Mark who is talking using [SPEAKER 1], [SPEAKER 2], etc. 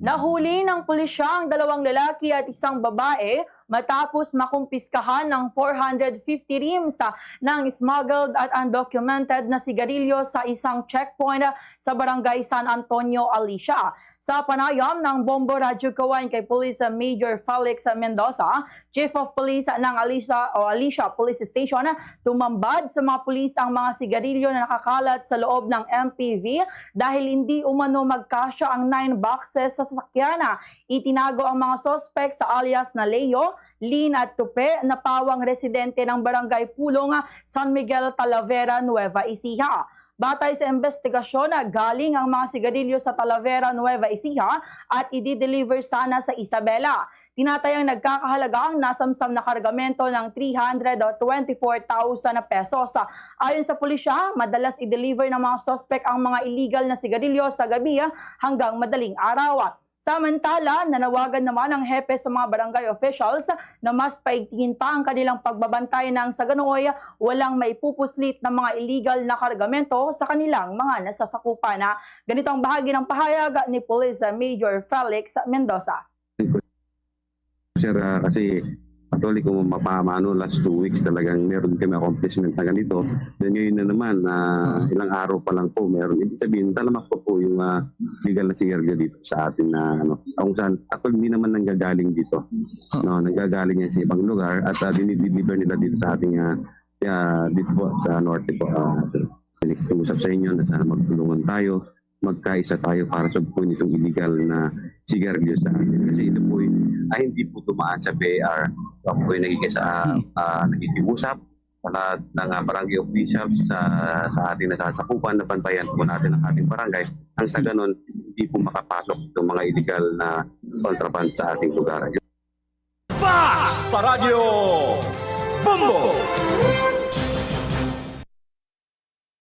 [SPEAKER 1] Nahuli ng pulisya ang 2 lalaki at isang babae matapos makumpiskahan ng 450 reams ng smuggled at undocumented na sigarilyo sa isang checkpoint sa barangay San Antonio, Alicia. Sa panayam ng Bombo Radyo Kawan kay Police Major Felix Mendoza, Chief of Police ng Alicia Police Station, tumambad sa mga pulis ang mga sigarilyo na nakakalat sa loob ng MPV dahil hindi umano magkasya ang 9 boxes sa sasakyan. Itinago ang mga sospek sa alias na Leo, Lin at Tupe na pawang residente ng Barangay Pulong, San Miguel, Talavera, Nueva Ecija. Batay sa investigasyon, galing ang mga sigarilyo sa Talavera, Nueva Ecija at i-deliver sana sa Isabela. Tinatayang nagkakahalaga ang nasamsam na kargamento ng 324,000 pesos. Ayon sa pulisya, madalas i-deliver ng mga sospek ang mga illegal na sigarilyo sa gabi hanggang madaling araw. Samantala, nanawagan naman ang hepe sa mga barangay officials na mas paigtingin pa ang kanilang pagbabantay ng sa ganoy walang maipupuslit na mga illegal na kargamento sa kanilang mga nasasakupan. Ganito ang bahagi ng pahayag ni Police Major Felix Mendoza.
[SPEAKER 2] Sir, kasi actually kung mapamano last 2 weeks talagang meron kami accomplishment na ganito. Then ngayon na naman, ilang araw pa lang po meron. Ibig sabihin, talamak po yung legal na sigarilyo dito sa atin na kung saan, actually hindi naman nanggagaling dito. No, nanggagaling yan sa ibang lugar at dinideliver nila dito sa ating dito po sa norte po. Usap sa inyo na sana magtulungan tayo, magkaisa tayo para sugpuin itong illegal na sigarilyo sa atin. Kasi ito po hindi po tumaan sa BAR. Ako po yung nakikiusap sa ng barangay officials sa ating nasasakupan na bantayan po natin ang ating barangay. Ang sa ganon, hindi po makapasok itong mga illegal na contraband sa ating lugar.
[SPEAKER 3] Sa Radyo Bombo!